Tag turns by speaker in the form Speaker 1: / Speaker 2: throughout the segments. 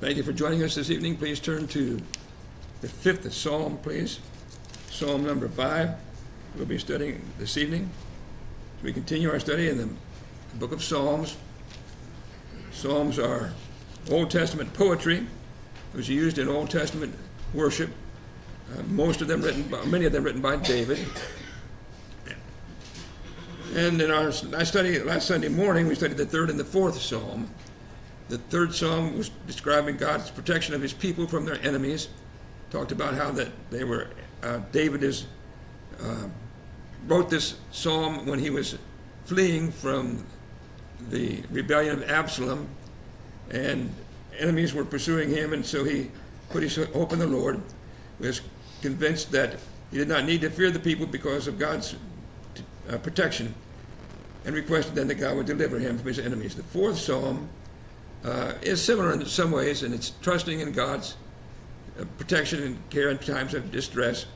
Speaker 1: Thank you for joining us this evening. Please turn to the 5th Psalm, please. Psalm number 5. We'll be studying this evening. We continue our study in the book of Psalms. Psalms are Old Testament poetry. It was used in Old Testament worship. Many of them written by David. And in our study last Sunday morning, we studied the 3rd and the 4th Psalm. The 3rd Psalm was describing God's protection of his people from their enemies. Talked about how that they were, David wrote this psalm when he was fleeing from the rebellion of Absalom, and enemies were pursuing him, and so he put his hope in the Lord, was convinced that he did not need to fear the people because of God's protection, and requested then that God would deliver him from his enemies. The 4th Psalm is similar in some ways, and it's trusting in God's protection and care in times of distress,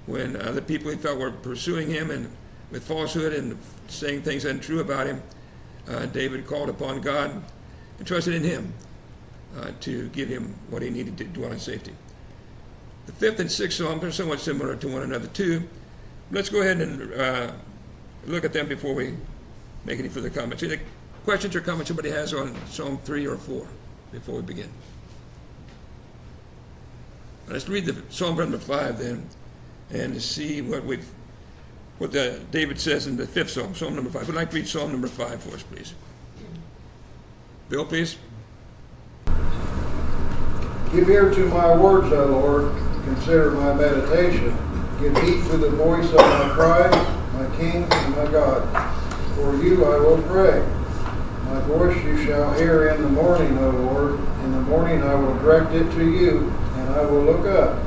Speaker 1: when the people he felt were pursuing him and with falsehood and saying things untrue about him. David called upon God and trusted in him to give him what he needed to dwell in safety. The 5th and 6th Psalms are somewhat similar to one another too. Let's go ahead and look at them before we make any further comments. Any questions or comments somebody has on Psalm 3 or 4 before we begin? Let's read the Psalm number 5 then, and see what David says in the 5th Psalm, Psalm number 5. Would like to read Psalm number 5 for us, please. Bill, please.
Speaker 2: Give ear to my words, O Lord. Consider my meditation. Give heed to the voice of my cry, my King and my God. For you I will pray. My voice you shall hear in the morning, O Lord. In the morning I will direct it to you, and I will look up.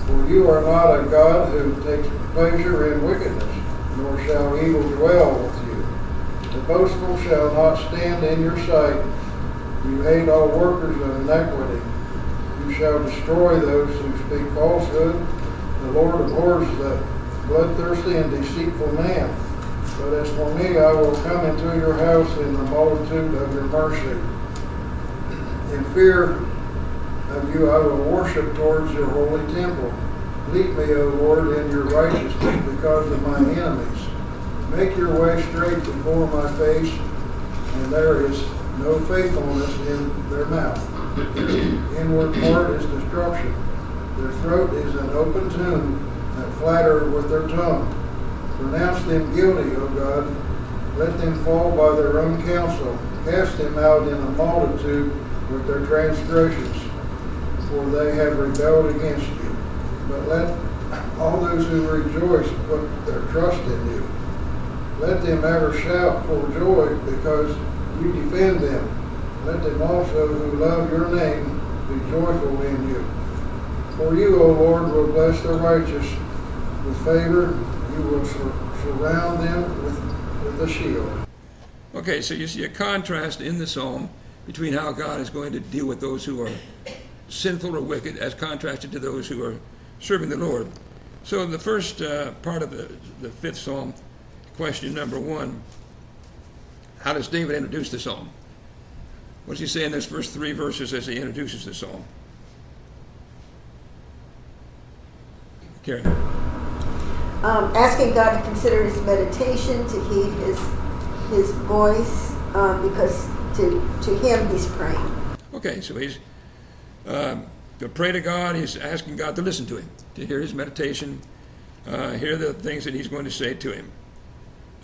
Speaker 2: For you are not a God who takes pleasure in wickedness, nor shall evil dwell with you. The boastful shall not stand in your sight. You hate all workers of iniquity. You shall destroy those who speak falsehood. The Lord abhors the bloodthirsty and deceitful man. But as for me, I will come into your house in the multitude of your mercy. In fear of you I will worship towards your holy temple. Lead me, O Lord, in your righteousness because of my enemies. Make your way straight before my face, and there is no faithfulness in their mouth. Inward part is destruction. Their throat is an open tomb that flatter with their tongue. Pronounce them guilty, O God. Let them fall by their own counsel. Cast them out in a multitude with their transgressions, for they have rebelled against you. But let all those who rejoice put their trust in you. Let them ever shout for joy because you defend them. Let them also who love your name be joyful in you. For you, O Lord, will bless the righteous with favor. You will surround them with a shield.
Speaker 1: Okay, so you see a contrast in the psalm between how God is going to deal with those who are sinful or wicked as contrasted to those who are serving the Lord. So the first part of the 5th Psalm, question number 1, how does David introduce the psalm? What does he say in those first 3 verses as he introduces the psalm? Karen.
Speaker 3: Asking God to consider his meditation, to heed his voice, because to him he's praying.
Speaker 1: Okay, so he's to pray to God. He's asking God to listen to him, to hear his meditation, hear the things that he's going to say to him.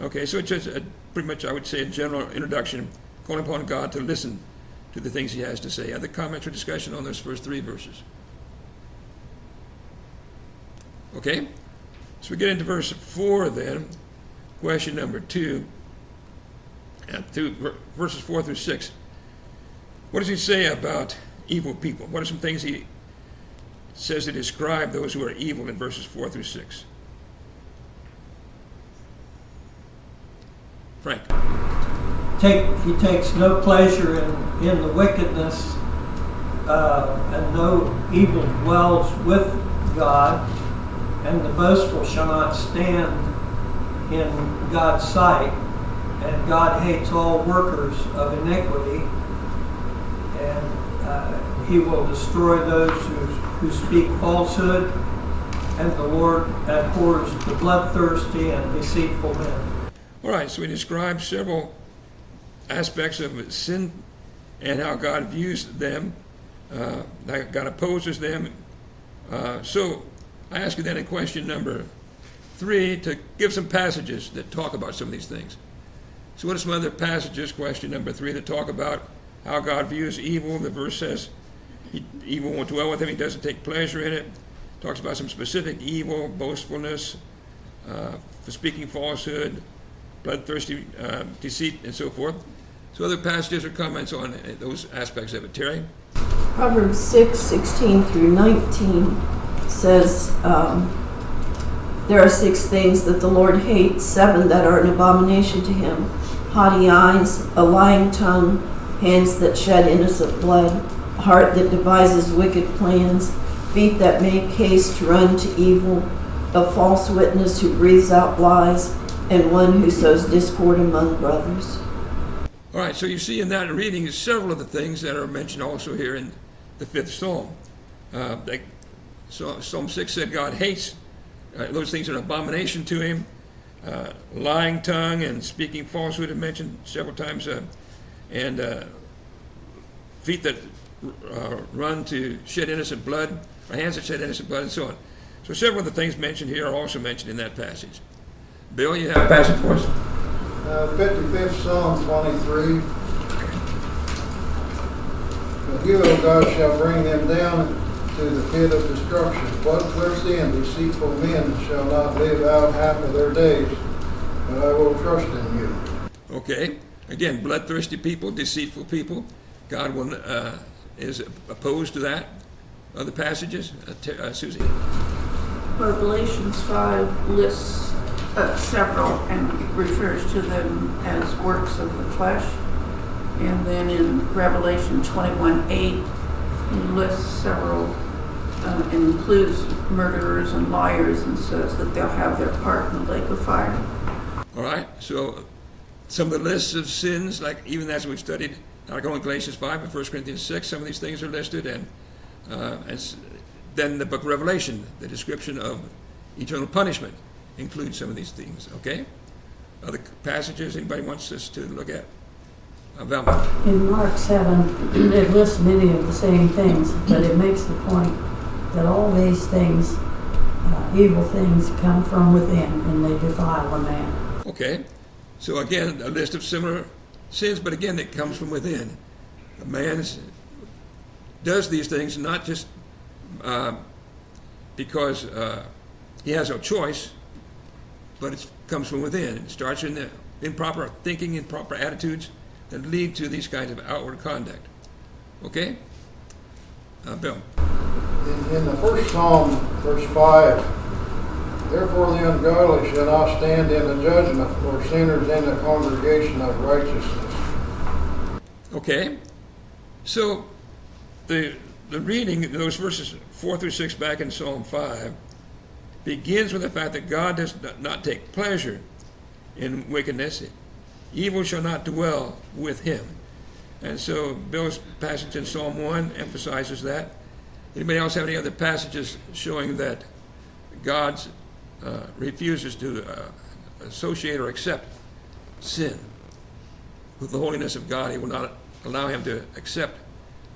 Speaker 1: Okay, so it's just pretty much, I would say, a general introduction, calling upon God to listen to the things he has to say. Other comments or discussion on those first 3 verses? Okay, so we get into verse 4 then, question number 2, and verses 4 through 6. What does he say about evil people? What are some things he says to describe those who are evil in verses 4 through 6? Frank.
Speaker 4: He takes no pleasure in the wickedness, and no evil dwells with God, and the boastful shall not stand in God's sight, and God hates all workers of iniquity, and he will destroy those who speak falsehood, and the Lord abhors the bloodthirsty and deceitful men.
Speaker 1: All right, so we described several aspects of sin and how God views them, how God opposes them. So I ask you then in question number 3 to give some passages that talk about some of these things. So what are some other passages, question number 3, that talk about how God views evil? The verse says evil won't dwell with him, he doesn't take pleasure in it. Talks about some specific evil, boastfulness, for speaking falsehood, bloodthirsty, deceit, and so forth. So other passages or comments on those aspects of it. Terry?
Speaker 5: Proverbs 6:16 through 19 says, there are 6 things that the Lord hates, 7 that are an abomination to him: haughty eyes, a lying tongue, hands that shed innocent blood, a heart that devises wicked plans, feet that make haste to run to evil, a false witness who breathes out lies, and one who sows discord among brothers.
Speaker 1: All right, so you see in that reading several of the things that are mentioned also here in the 5th Psalm. Psalm 6 said God hates those things are an abomination to him. Lying tongue and speaking falsehood are mentioned several times, and feet that run to shed innocent blood, or hands that shed innocent blood, and so on. So several of the things mentioned here are also mentioned in that passage. Bill, you have a passage for us?
Speaker 2: 55th Psalm 23. But you, O God, shall bring them down to the pit of destruction. Bloodthirsty and deceitful men shall not live out half of their days, but I will trust in you.
Speaker 1: Okay. Again, bloodthirsty people, deceitful people. God will, is opposed to that. Other passages? Susie?
Speaker 6: Revelations 5 lists several and refers to them as works of the flesh. And then in Revelation 21:8, he lists several and includes murderers and liars and says that they'll have their part in the lake of fire.
Speaker 1: All right. So some of the lists of sins, like even as we've studied, like in Galatians 5 and 1 Corinthians 6, some of these things are listed. And then the book of Revelation, the description of eternal punishment, includes some of these things. Okay? Other passages anybody wants us to look at? Velma.
Speaker 7: In Mark 7, it lists many of the same things, but it makes the point that all these things, evil things, come from within, and they defile a man.
Speaker 1: Okay. So again, a list of similar sins, but again, it comes from within. A man does these things not just because he has no choice, but it comes from within. It starts in the improper thinking, improper attitudes that lead to these kinds of outward conduct. Okay? Bill.
Speaker 2: In the first Psalm, verse 5, therefore the ungodly shall not stand in the judgment, or sinners in the congregation of righteousness.
Speaker 1: Okay. So the reading, those verses 4 through 6 back in Psalm 5, begins with the fact that God does not take pleasure in wickedness. Evil shall not dwell with him. And so Bill's passage in Psalm 1 emphasizes that. Anybody else have any other passages showing that God refuses to associate or accept sin? With the holiness of God, he will not allow him to accept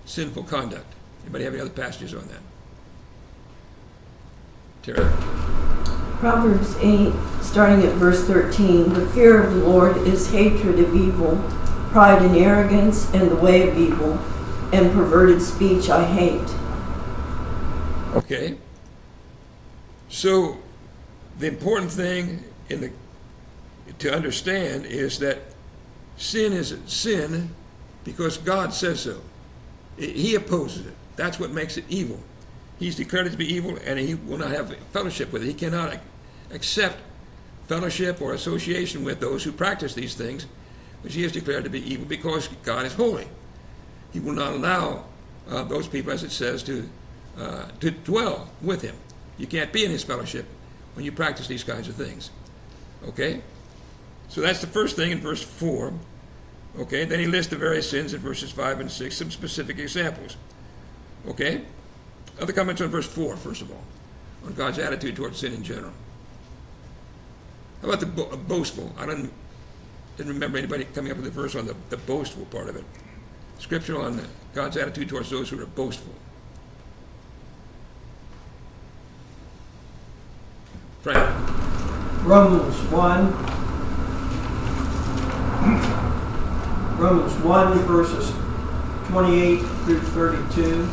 Speaker 1: sinful conduct. Anybody have any other passages on that? Terry?
Speaker 5: Proverbs 8, starting at verse 13, the fear of the Lord is hatred of evil, pride and arrogance and the way of evil, and perverted speech I hate.
Speaker 1: Okay. So the important thing to understand is that sin is sin because God says so. He opposes it. That's what makes it evil. He's declared it to be evil, and he will not have fellowship with it. He cannot accept fellowship or association with those who practice these things, which he has declared to be evil because God is holy. He will not allow those people, as it says, to dwell with him. You can't be in his fellowship when you practice these kinds of things. Okay? So that's the first thing in verse 4. Okay, then he lists the various sins in verses 5 and 6, some specific examples. Okay? Other comments on verse 4, first of all, on God's attitude towards sin in general. How about the boastful? I didn't remember anybody coming up with a verse on the boastful part of it. Scripture on God's attitude towards those who are boastful. Frank.
Speaker 4: Romans 1, verses 28 through 32.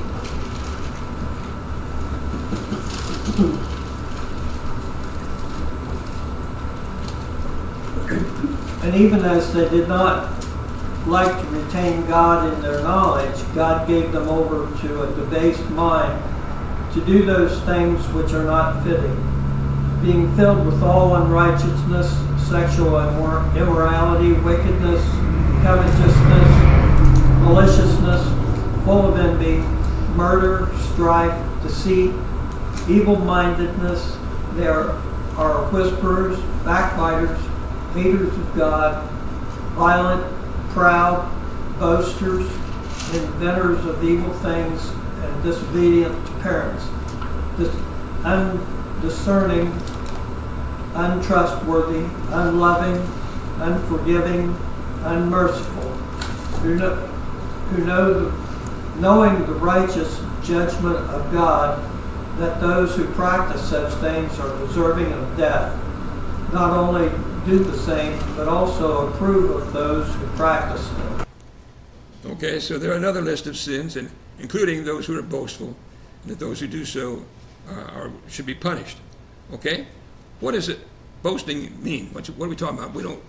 Speaker 4: And even as they did not like to retain God in their knowledge, God gave them over to a debased mind to do those things which are not fitting, being filled with all unrighteousness, sexual immorality, wickedness, covetousness, maliciousness, full of envy, murder, strife, deceit, evil-mindedness. They are whisperers, backbiters, haters of God, violent, proud, boasters, inventors of evil things, and disobedient to parents, undiscerning, untrustworthy, unloving, unforgiving, unmerciful, knowing the righteous judgment of God, that those who practice such things are deserving of death, not only do the same, but also approve of those who practice them.
Speaker 1: Okay, so there are another list of sins, and including those who are boastful, and that those who do so should be punished. Okay? What does boasting mean? What are we talking about? We don't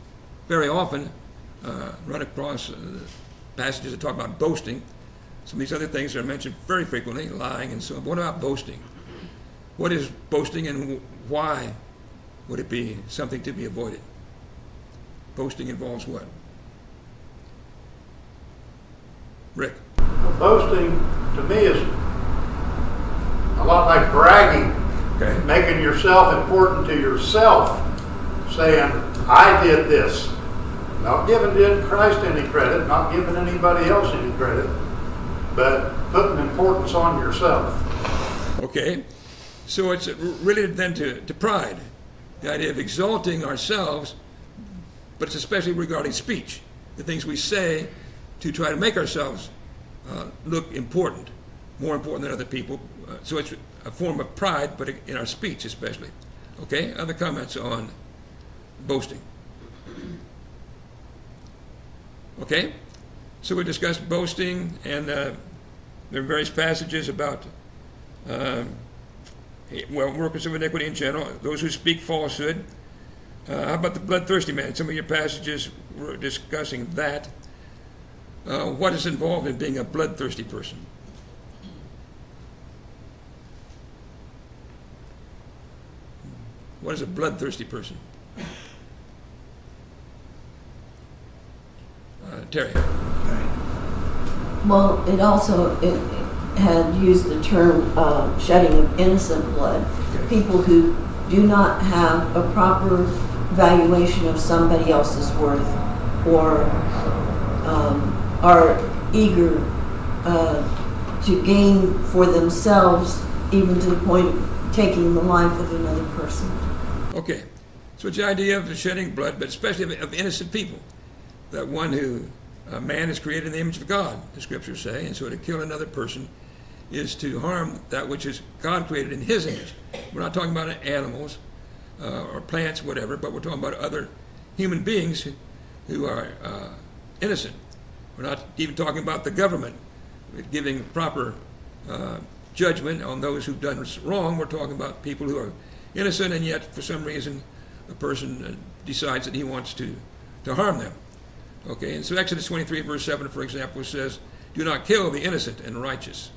Speaker 1: very often run across passages that talk about boasting. Some of these other things are mentioned very frequently, lying and so on. But what about boasting? What is boasting, and why would it be something to be avoided? Boasting involves what? Rick.
Speaker 2: Well, boasting to me is a lot like bragging,
Speaker 1: Okay.
Speaker 2: making yourself important to yourself, saying, I did this. Not giving Christ any credit, not giving anybody else any credit, but putting importance on yourself.
Speaker 1: Okay. So it's related then to pride, the idea of exalting ourselves, but it's especially regarding speech, the things we say to try to make ourselves look important, more important than other people. So it's a form of pride, but in our speech especially. Okay, other comments on boasting? Okay, so we discussed boasting, and there are various passages about workers of iniquity in general, those who speak falsehood. How about the bloodthirsty man? Some of your passages were discussing that. What is involved in being a bloodthirsty person? What is a bloodthirsty person? Terry.
Speaker 5: Well, it had used the term shedding of innocent blood.
Speaker 1: Okay.
Speaker 5: People who do not have a proper valuation of somebody else's worth, or are eager to gain for themselves, even to the point of taking the life of another person.
Speaker 1: Okay, so it's the idea of shedding blood, but especially of innocent people. That one who, man is created in the image of God, the scriptures say, and so to kill another person is to harm that which is God created in his image. We're not talking about animals or plants, whatever, but we're talking about other human beings who are innocent. We're not even talking about the government giving proper judgment on those who've done wrong. We're talking about people who are innocent, and yet for some reason a person decides that he wants to harm them. Okay, and so Exodus 23 verse 7, for example, says, do not kill the innocent and righteous.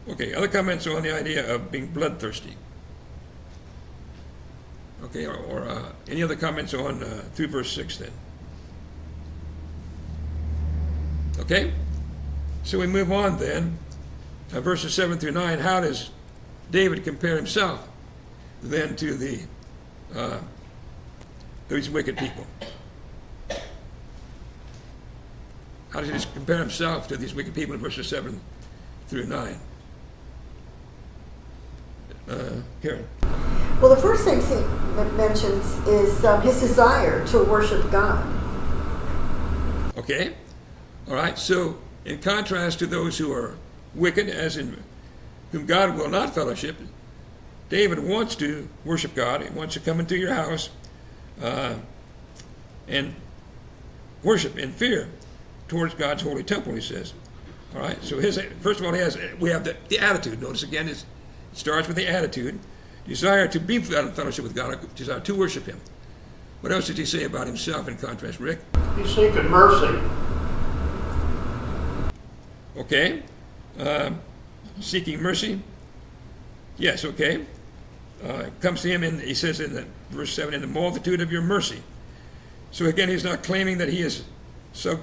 Speaker 1: Okay, other comments on the idea of being bloodthirsty? Okay, or any other comments on through verse 6 then? Okay, so we move on then. Verses 7 through 9, how does David compare himself then to these wicked people? How does he compare himself to these wicked people in verses 7 through 9? Karen.
Speaker 3: Well, the first thing he mentions is his desire to worship God.
Speaker 1: Okay? All right, so in contrast to those who are wicked, as in whom God will not fellowship, David wants to worship God. He wants to come into your house and worship in fear towards God's holy temple, he says. All right, so first of all, we have the attitude. Notice again, it starts with the attitude. Desire to be in fellowship with God, desire to worship him. What else did he say about himself in contrast, Rick?
Speaker 2: He's seeking mercy.
Speaker 1: Okay. Seeking mercy. Yes, okay. Comes to him, and he says in verse 7, in the multitude of your mercy. So again, he's not claiming that he is so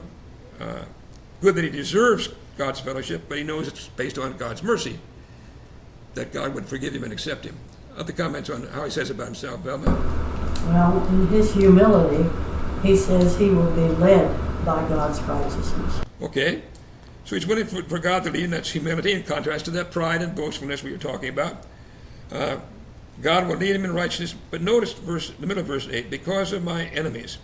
Speaker 1: good that he deserves God's fellowship, but he knows it's based on God's mercy that God would forgive him and accept him. Other comments on how he says about himself, Velma?
Speaker 7: Well, in his humility, he says he will be led by God's righteousness.
Speaker 1: Okay. So he's willing for God to lead, and that's humility in contrast to that pride and boastfulness we were talking about. God will lead him in righteousness, but notice the middle of verse 8, because of my enemies.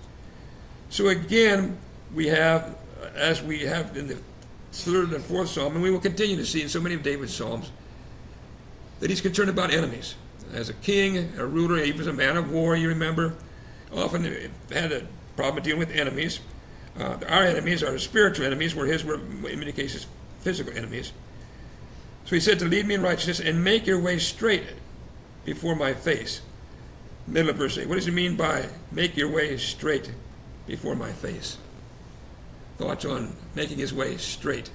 Speaker 1: So again, we have, as we have in the third and fourth psalm, and we will continue to see in so many of David's psalms, that he's concerned about enemies. As a king, a ruler, he was a man of war, you remember, often had a problem dealing with enemies. Our enemies are spiritual enemies, where his were, in many cases, physical enemies. So he said to lead me in righteousness and make your way straight before my face. Middle of verse 8. What does he mean by make your way straight before my face? Thoughts on making his way straight?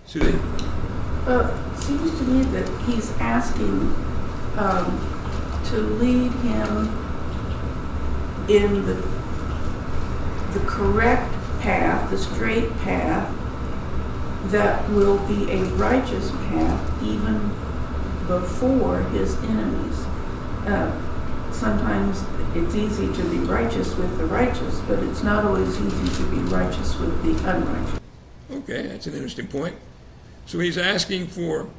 Speaker 1: Susie?
Speaker 6: It seems to me that he's asking to lead him in the correct path, the straight path, that will be a righteous path even before his enemies. Sometimes it's easy to be righteous with the righteous, but it's not always easy to be righteous with the unrighteous.
Speaker 1: Okay, that's an interesting point. So he's asking for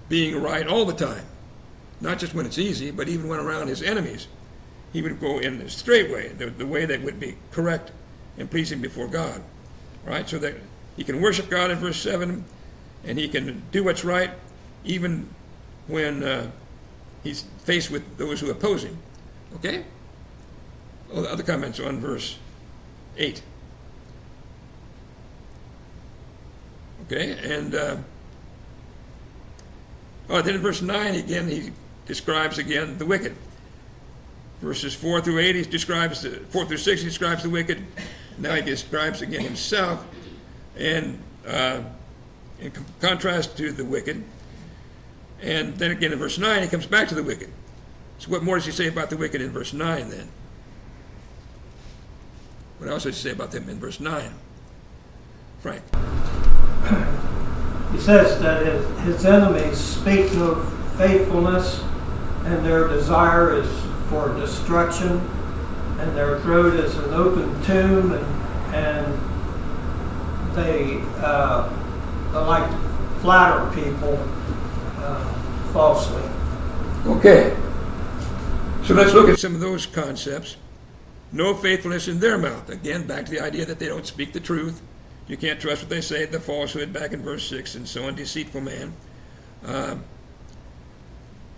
Speaker 1: being right all the time, not just when it's easy, but even when around his enemies. He would go in the straight way, the way that would be correct and pleasing before God. Right? So that he can worship God in verse 7, and he can do what's right even when he's faced with those who oppose him. Okay? Other comments on verse 8. Okay, and then in verse 9 again, he describes again the wicked. Verses 4 through 8, he describes 4 through 6, he describes the wicked. Now he describes again himself, and in contrast to the wicked. And then again in verse 9, he comes back to the wicked. So what more does he say about the wicked in verse 9 then? What else does he say about them in verse 9? Frank?
Speaker 4: He says that his enemies speak of faithfulness, and their desire is for destruction, and their throat is an open tomb, and they like to flatter people falsely.
Speaker 1: Okay. So let's look at some of those concepts. No faithfulness in their mouth. Again, back to the idea that they don't speak the truth. You can't trust what they say, the falsehood, back in verse 6, and so on, deceitful man.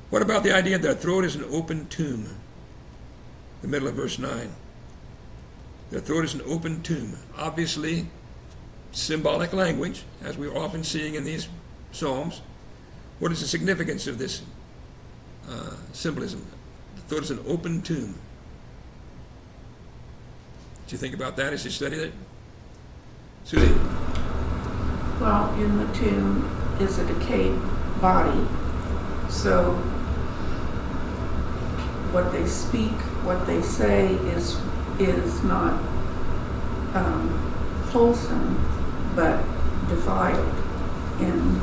Speaker 1: What about the idea that their throat is an open tomb? The middle of verse 9. Their throat is an open tomb. Obviously, symbolic language, as we're often seeing in these psalms. What is the significance of this symbolism? The throat is an open tomb. Did you think about that as you studied it? Susie?
Speaker 6: Well, in the tomb is a decayed body, so what they speak, what they say is not wholesome, but defiled and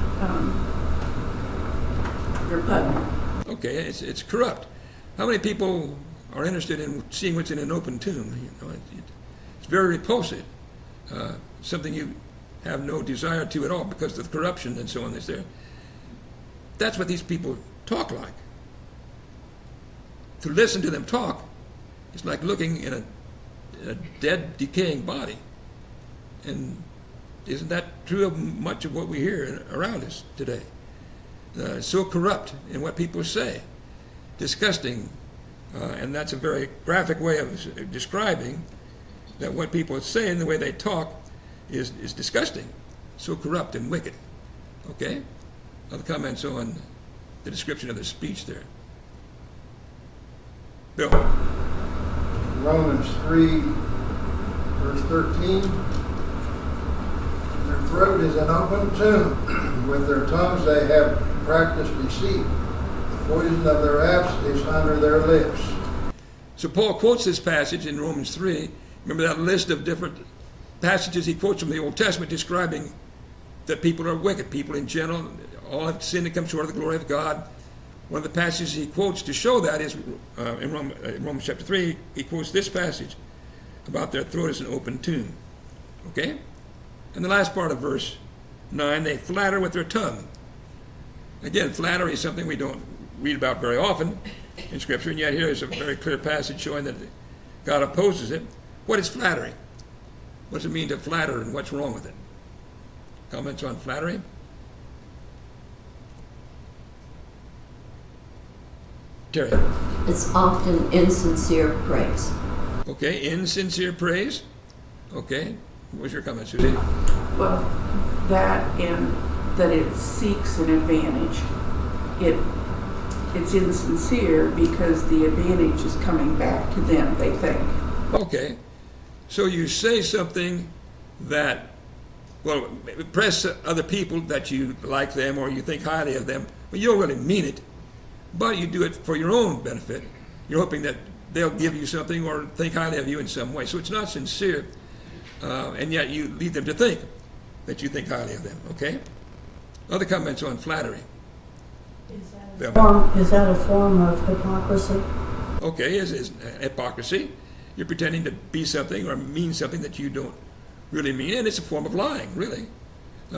Speaker 6: repugnant.
Speaker 1: Okay, it's corrupt. How many people are interested in seeing what's in an open tomb? You know, it's very repulsive. Something you have no desire to at all because of the corruption and so on that's there. That's what these people talk like. To listen to them talk is like looking in a dead, decaying body. And isn't that true of much of what we hear around us today? So corrupt in what people say, disgusting, and that's a very graphic way of describing that what people say and the way they talk is disgusting, so corrupt and wicked. Okay? Other comments on the description of the speech there? Bill?
Speaker 2: Romans 3, verse 13. Their throat is an open tomb. With their tongues they have practiced deceit. The poison of their apes is under their lips.
Speaker 1: So Paul quotes this passage in Romans 3. Remember that list of different passages he quotes from the Old Testament describing that people are wicked, people in general, all have sinned and come short of the glory of God. One of the passages he quotes to show that is in Romans chapter 3, he quotes this passage about their throat as an open tomb. Okay? And the last part of verse 9, they flatter with their tongue. Again, flattery is something we don't read about very often in Scripture, and yet here is a very clear passage showing that God opposes it. What is flattery? What does it mean to flatter, and what's wrong with it? Comments on flattery? Terry?
Speaker 5: It's often insincere praise.
Speaker 1: Okay, insincere praise. Okay. What was your comment, Susie?
Speaker 6: Well, that and that it seeks an advantage. It's insincere because the advantage is coming back to them, they think.
Speaker 1: Okay. So you say something that, well, impress other people that you like them or you think highly of them, but you don't really mean it. But you do it for your own benefit. You're hoping that they'll give you something or think highly of you in some way. So it's not sincere, and yet you lead them to think that you think highly of them. Okay? Other comments on flattery?
Speaker 7: Is that a form of hypocrisy?
Speaker 1: Okay, is hypocrisy. You're pretending to be something or mean something that you don't really mean, and it's a form of lying, really,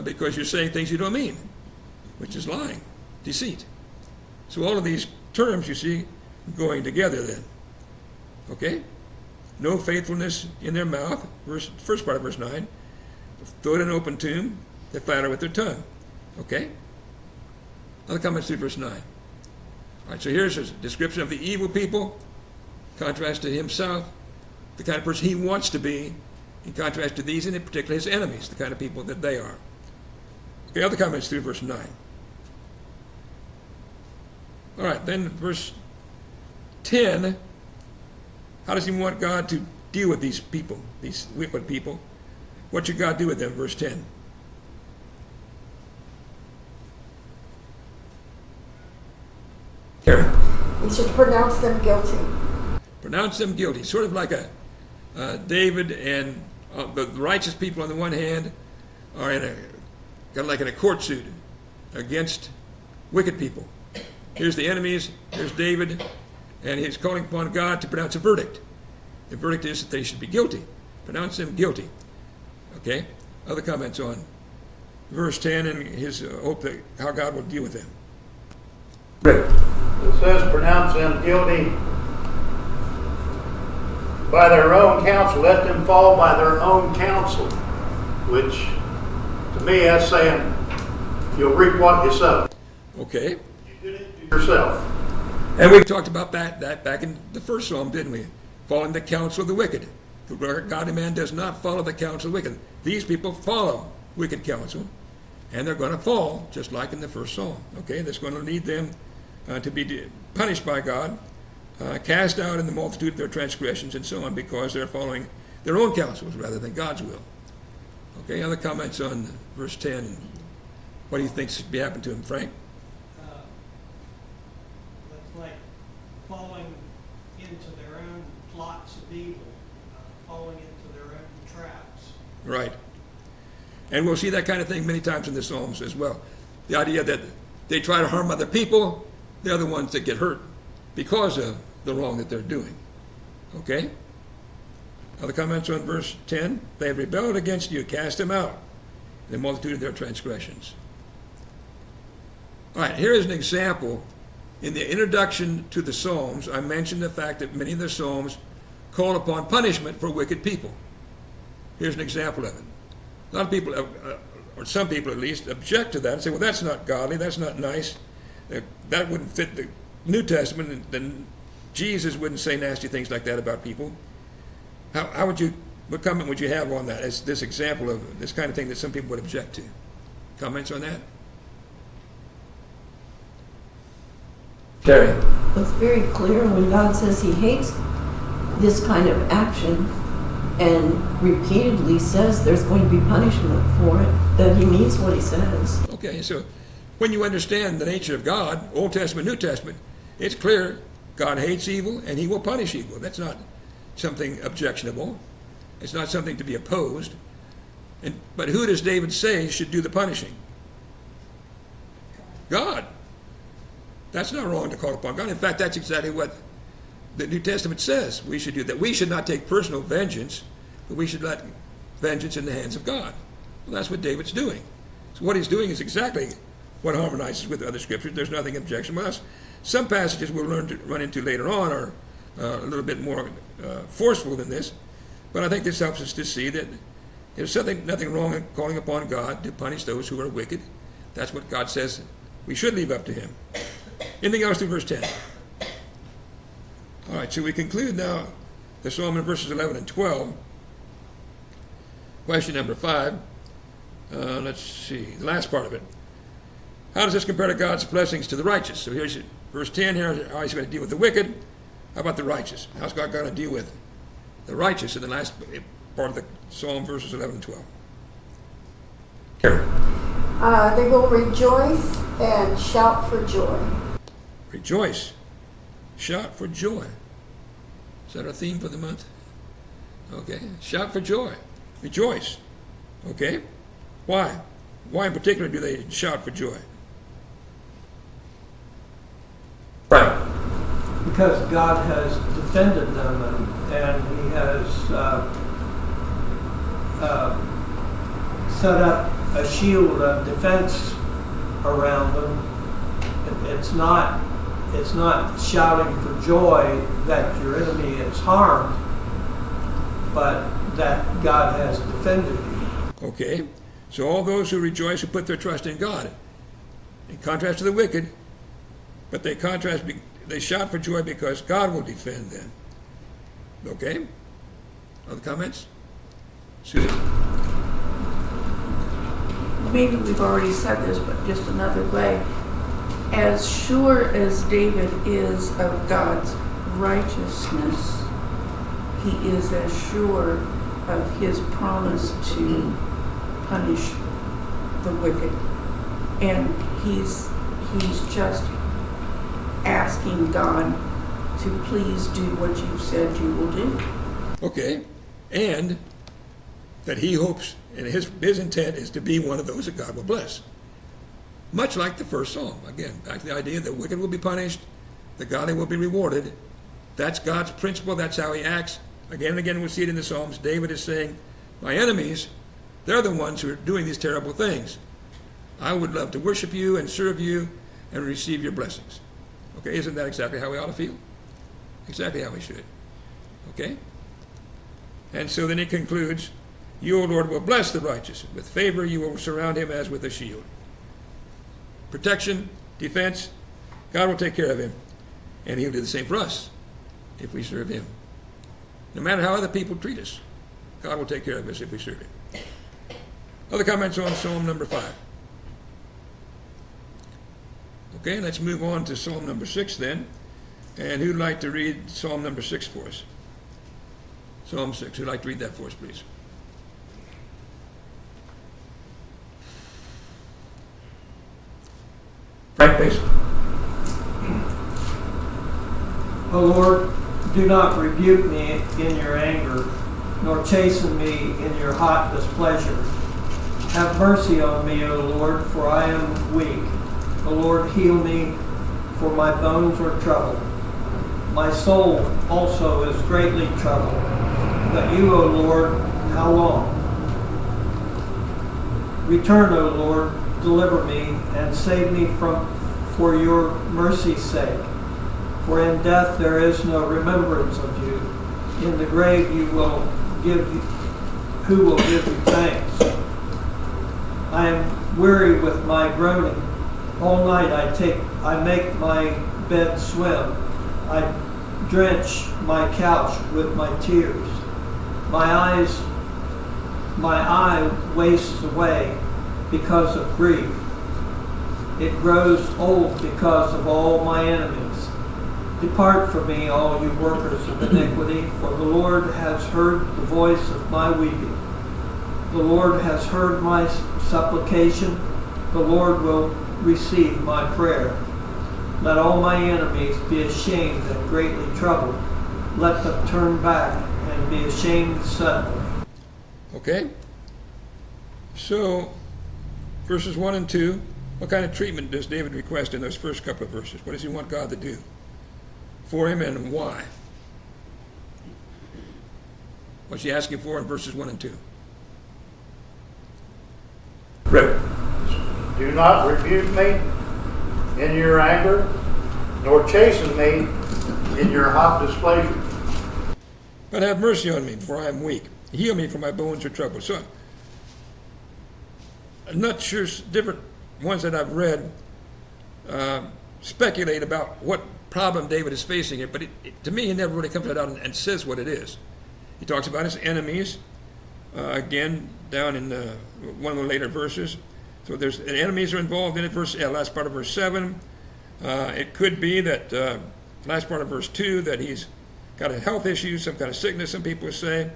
Speaker 1: because you're saying things you don't mean, which is lying, deceit. So all of these terms you see going together then. Okay? No faithfulness in their mouth, first part of verse 9. Throat an open tomb, they flatter with their tongue. Okay? Other comments through verse 9. All right, so here's a description of the evil people, contrast to himself, the kind of person he wants to be, in contrast to these, and in particular his enemies, the kind of people that they are. Okay, other comments through verse 9. All right, then verse 10, how does he want God to deal with these people, these wicked people? What should God do with them? Verse 10. Karen.
Speaker 3: He should pronounce them guilty.
Speaker 1: Pronounce them guilty. Sort of like David and the righteous people on the one hand are kind of like in a court suit against wicked people. Here's the enemies, here's David, and he's calling upon God to pronounce a verdict. The verdict is that they should be guilty. Pronounce them guilty. Okay? Other comments on verse 10 and his hope that how God will deal with them. Rick.
Speaker 8: It says, pronounce them guilty by their own counsel. Let them fall by their own counsel. Which, to me, that's saying you'll reap what you sow.
Speaker 1: Okay.
Speaker 8: You did it to yourself.
Speaker 1: And we talked about that back in the first psalm, didn't we? Following the counsel of the wicked. The godly man does not follow the counsel of the wicked. These people follow wicked counsel, and they're going to fall, just like in the first psalm. Okay, that's going to lead them to be punished by God, cast out in the multitude of their transgressions, and so on, because they're following their own counsels rather than God's will. Okay, other comments on verse 10? And what do you think should be happening to him, Frank?
Speaker 4: That's like falling into their own plots of evil, falling into their own traps.
Speaker 1: Right. And we'll see that kind of thing many times in the Psalms as well. The idea that they try to harm other people, they're the ones that get hurt because of the wrong that they're doing. Okay? Other comments on verse 10? They have rebelled against you, cast them out, the multitude of their transgressions. All right, here is an example. In the introduction to the Psalms, I mentioned the fact that many of the Psalms call upon punishment for wicked people. Here's an example of it. A lot of people, or some people at least, object to that and say, well, that's not godly, that's not nice. That wouldn't fit the New Testament, and then Jesus wouldn't say nasty things like that about people. How would you, what comment would you have on that as this example of this kind of thing that some people would object to? Comments on that? Terry?
Speaker 5: It's very clear when God says he hates this kind of action and repeatedly says there's going to be punishment for it, that he means what he says.
Speaker 1: Okay, so when you understand the nature of God, Old Testament, New Testament, it's clear God hates evil and he will punish evil. That's not something objectionable. It's not something to be opposed. But who does David say should do the punishing? God. That's not wrong to call upon God. In fact, that's exactly what the New Testament says we should do, that we should not take personal vengeance, but we should let vengeance in the hands of God. Well, that's what David's doing. So what he's doing is exactly what harmonizes with other scriptures. There's nothing objectionable. Some passages we'll learn to run into later on are a little bit more forceful than this, but I think this helps us to see that there's nothing wrong in calling upon God to punish those who are wicked. That's what God says we should leave up to him. Anything else through verse 10? All right, so we conclude now the psalm in verses 11 and 12. Question number 5. Let's see, the last part of it. How does this compare to God's blessings to the righteous? So here's verse 10 here, how he's going to deal with the wicked. How about the righteous? How's God going to deal with the righteous in the last part of the psalm, verses 11 and 12? Karen.
Speaker 3: They will rejoice and shout for joy.
Speaker 1: Rejoice. Shout for joy. Is that our theme for the month? Okay. Shout for joy. Rejoice. Okay. Why? Why in particular do they shout for joy? Right.
Speaker 4: Because God has defended them and he has set up a shield of defense around them. It's not shouting for joy that your enemy is harmed, but that God has defended you.
Speaker 1: Okay. So all those who rejoice who put their trust in God, in contrast to the wicked, but they shout for joy because God will defend them. Okay? Other comments? Susan?
Speaker 6: Maybe we've already said this, but just another way. As sure as David is of God's righteousness, he is as sure of his promise to punish the wicked. And he's just asking God to please do what you've said you will do.
Speaker 1: Okay. And that he hopes, and his intent is to be one of those that God will bless. Much like the first psalm. Again, back to the idea that wicked will be punished, the godly will be rewarded. That's God's principle. That's how he acts. Again and again, we'll see it in the Psalms. David is saying, my enemies, they're the ones who are doing these terrible things. I would love to worship you and serve you and receive your blessings. Okay, isn't that exactly how we ought to feel? Exactly how we should. Okay? And so then he concludes, you, O Lord, will bless the righteous. With favor you will surround him as with a shield. Protection, defense, God will take care of him. And he'll do the same for us if we serve him. No matter how other people treat us, God will take care of us if we serve him. Other comments on Psalm number 5? Okay, let's move on to Psalm number 6 then. And who'd like to read Psalm number 6 for us? Psalm 6. Who'd like to read that for us, please? Frank, please.
Speaker 4: O Lord, do not rebuke me in your anger, nor chasten me in your hot displeasure. Have mercy on me, O Lord, for I am weak. O Lord, heal me, for my bones are troubled. My soul also is greatly troubled. But you, O Lord, how long? Return, O Lord, deliver me, and save me from for your mercy's sake. For in death there is no remembrance of you. In the grave who will give you thanks? I am weary with my groaning. All night I make my bed swim. I drench my couch with my tears. My eye wastes away because of grief. It grows old because of all my enemies. Depart from me, all you workers of iniquity, for the Lord has heard the voice of my weeping. The Lord has heard my supplication. The Lord will receive my prayer. Let all my enemies be ashamed and greatly troubled. Let them turn back and be ashamed suddenly.
Speaker 1: Okay? So, verses 1 and 2, what kind of treatment does David request in those first couple of verses? What does he want God to do for him, and why? What's he asking for in verses 1 and 2? Rick.
Speaker 8: Do not rebuke me in your anger, nor chasten me in your hot displeasure.
Speaker 1: But have mercy on me, for I am weak. Heal me, for my bones are troubled. So, I'm not sure, different ones that I've read speculate about what problem David is facing here, but to me, he never really comes out and says what it is. He talks about his enemies, again, down in one of the later verses. So there's enemies are involved in it. Last part of verse 7. It could be that last part of verse 2, that he's got a health issue, some kind of sickness, some people say.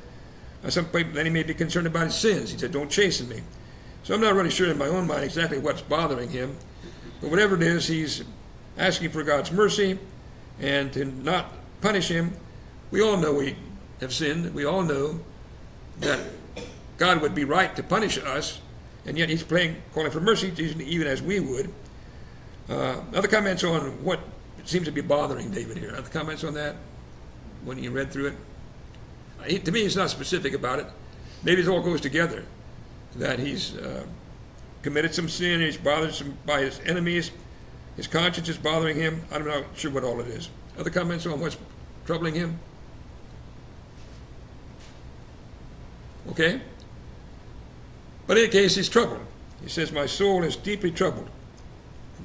Speaker 1: Some people, then he may be concerned about his sins. He said, don't chasten me. So I'm not really sure in my own mind exactly what's bothering him. But whatever it is, he's asking for God's mercy and to not punish him. We all know we have sinned. We all know that God would be right to punish us, and yet he's calling for mercy, even as we would. Other comments on what seems to be bothering David here? Other comments on that when you read through it? To me, he's not specific about it. Maybe it all goes together, that he's committed some sin, he's bothered by his enemies, his conscience is bothering him. I'm not sure what all it is. Other comments on what's troubling him? Okay? But in any case, he's troubled. He says, my soul is deeply troubled.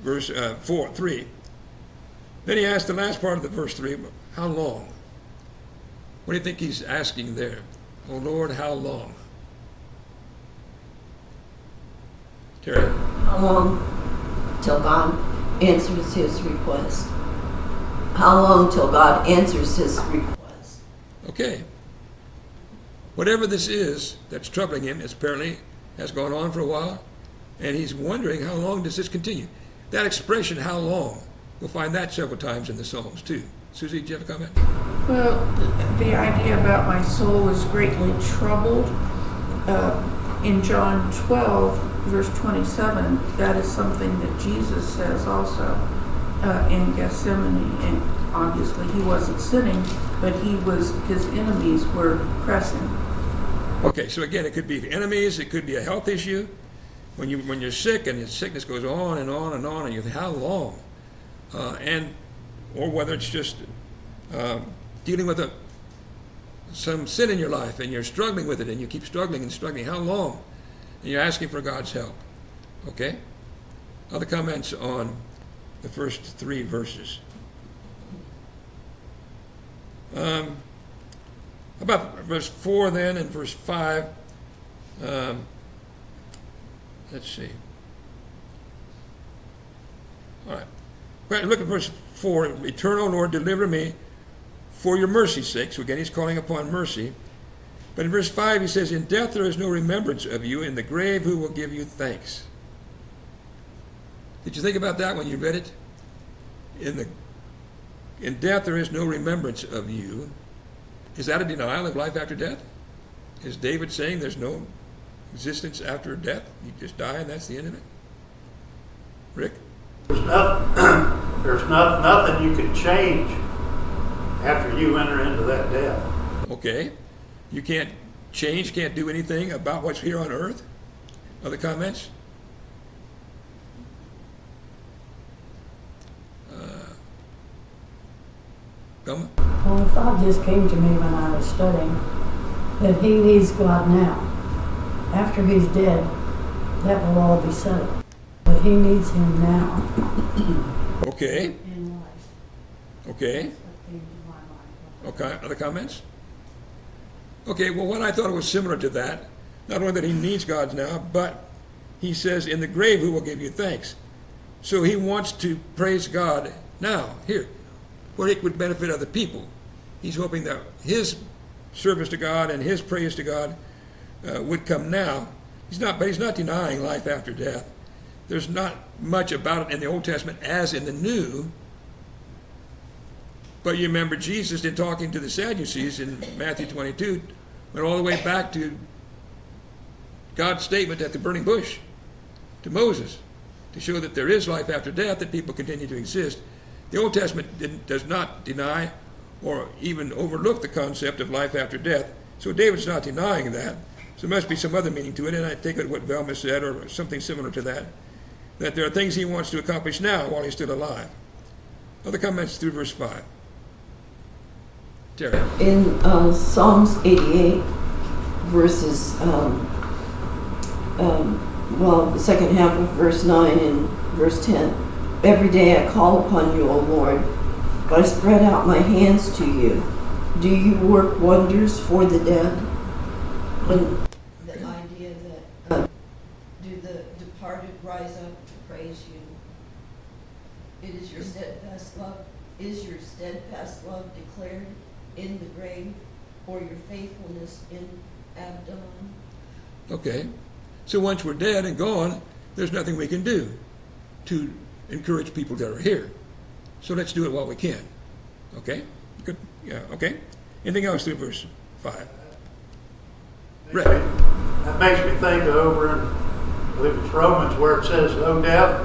Speaker 1: Verse 3. Then he asks the last part of the verse 3, how long? What do you think he's asking there? Oh Lord, how long? Terry?
Speaker 5: How long till God answers his request? How long till God answers his request?
Speaker 1: Okay. Whatever this is that's troubling him, it apparently has gone on for a while, and he's wondering how long does this continue? That expression, how long, we'll find that several times in the Psalms too. Susie, do you have a comment?
Speaker 6: Well, the idea about my soul is greatly troubled. In John 12, verse 27, that is something that Jesus says also in Gethsemane. And obviously he wasn't sinning, but his enemies were pressing.
Speaker 1: Okay, so again, it could be enemies, it could be a health issue. When you're sick and your sickness goes on and on and on, and you think, how long? Or whether it's just dealing with some sin in your life and you're struggling with it and you keep struggling and struggling. How long? And you're asking for God's help. Okay? Other comments on the first 3 verses? About verse 4 then and verse 5. Let's see. All right. Look at verse 4. Eternal Lord, deliver me for your mercy's sake. So again, he's calling upon mercy. But in verse 5, he says, in death there is no remembrance of you. In the grave, who will give you thanks? Did you think about that when you read it? In death there is no remembrance of you. Is that a denial of life after death? Is David saying there's no existence after death? You just die and that's the end of it? Rick?
Speaker 8: There's nothing you can change after you enter into that death.
Speaker 1: Okay. You can't change, can't do anything about what's here on earth? Other comments? Velma?
Speaker 7: Well, the thought just came to me when I was studying that he needs God now. After he's dead, that will all be settled. But he needs him now.
Speaker 1: Okay.
Speaker 7: In life.
Speaker 1: Okay.
Speaker 7: That's what came to my mind.
Speaker 1: Okay. Other comments? Okay, well, what I thought was similar to that, not only that he needs God now, but he says, in the grave, who will give you thanks? So he wants to praise God now, here, where it would benefit other people. He's hoping that his service to God and his praise to God would come now. But he's not denying life after death. There's not much about it in the Old Testament as in the New. But you remember Jesus in talking to the Sadducees in Matthew 22, went all the way back to God's statement at the burning bush to Moses to show that there is life after death, that people continue to exist. The Old Testament does not deny or even overlook the concept of life after death. So David's not denying that. So there must be some other meaning to it, and I take it what Velma said or something similar to that, that there are things he wants to accomplish now while he's still alive. Other comments through verse 5. Terry.
Speaker 5: In Psalms 88, verses, the second half of verse 9 and verse 10, every day I call upon you, O Lord, but I spread out my hands to you. Do you work wonders for the dead? And the idea that do the departed rise up to praise you? It is your steadfast love. Is your steadfast love declared in the grave, or your faithfulness in Abdon?
Speaker 1: Okay. So once we're dead and gone, there's nothing we can do to encourage people that are here. So let's do it while we can. Okay? Good. Yeah, okay. Anything else through verse 5? Rick.
Speaker 8: That makes me think of over in, I believe it's Romans, where it says, O death,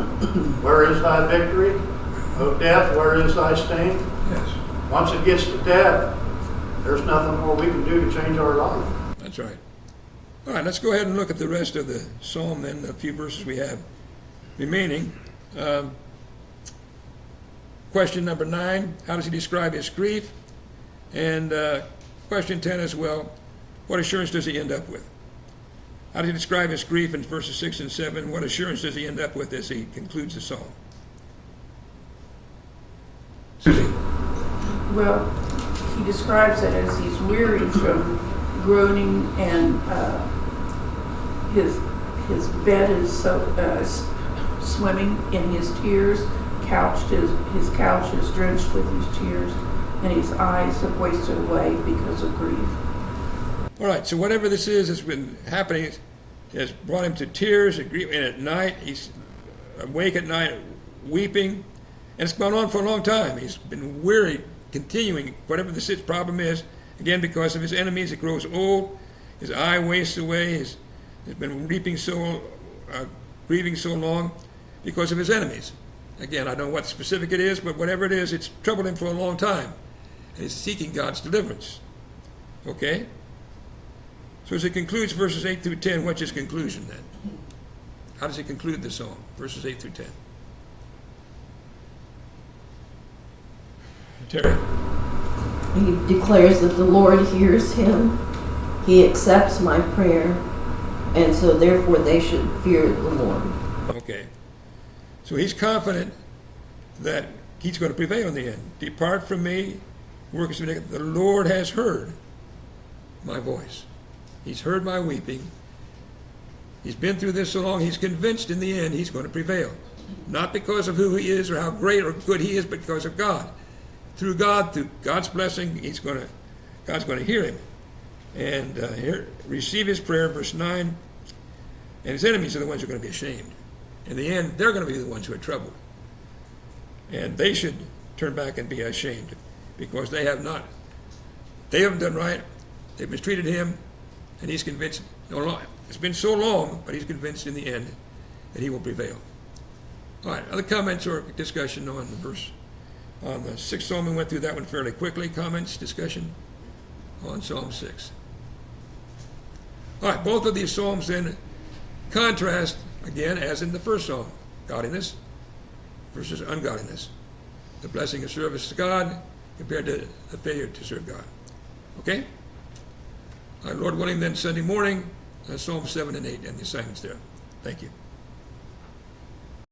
Speaker 8: where is thy victory? O death, where is thy sting?
Speaker 1: Yes.
Speaker 8: Once it gets to death, there's nothing more we can do to change our life.
Speaker 1: That's right. All right, let's go ahead and look at the rest of the psalm then, a few verses we have remaining. Question number 9, how does he describe his grief? And question 10 as well, what assurance does he end up with? How does he describe his grief in verses 6 and 7? What assurance does he end up with as he concludes the psalm? Susie.
Speaker 6: Well, he describes it as he's weary from groaning, and his bed is so swimming in his tears. His couch is drenched with his tears, and his eyes have wasted away because of grief.
Speaker 1: All right, so whatever this is that's been happening has brought him to tears and grief, and at night he's awake at night weeping, and it's gone on for a long time. He's been weary, continuing whatever the problem is. Again, because of his enemies, it grows old. His eye wastes away. He's been grieving so long because of his enemies. Again, I don't know what specific it is, but whatever it is, it's troubled him for a long time. And he's seeking God's deliverance. Okay? So as he concludes verses 8 through 10, what's his conclusion then? How does he conclude the psalm? Verses 8 through 10. Terry.
Speaker 5: He declares that the Lord hears him. He accepts my prayer, and so therefore they should fear the Lord.
Speaker 1: Okay. So he's confident that he's going to prevail in the end. Depart from me, workers of iniquity. The Lord has heard my voice. He's heard my weeping. He's been through this so long, he's convinced in the end he's going to prevail. Not because of who he is or how great or good he is, but because of God. Through God's blessing, God's going to hear him. And receive his prayer, verse 9. And his enemies are the ones who are going to be ashamed. In the end, they're going to be the ones who are troubled. And they should turn back and be ashamed, because they haven't done right. They've mistreated him, and he's convinced, it's been so long, but he's convinced in the end that he will prevail. All right, other comments or discussion on the verse? On the 6th Psalm, we went through that one fairly quickly. Comments, discussion on Psalm 6. All right, both of these Psalms then contrast, again, as in the first Psalm, godliness versus ungodliness. The blessing of service to God compared to a failure to serve God. Okay? All right, Lord willing, then Sunday morning, Psalm 7 and 8 and the assignments there. Thank you.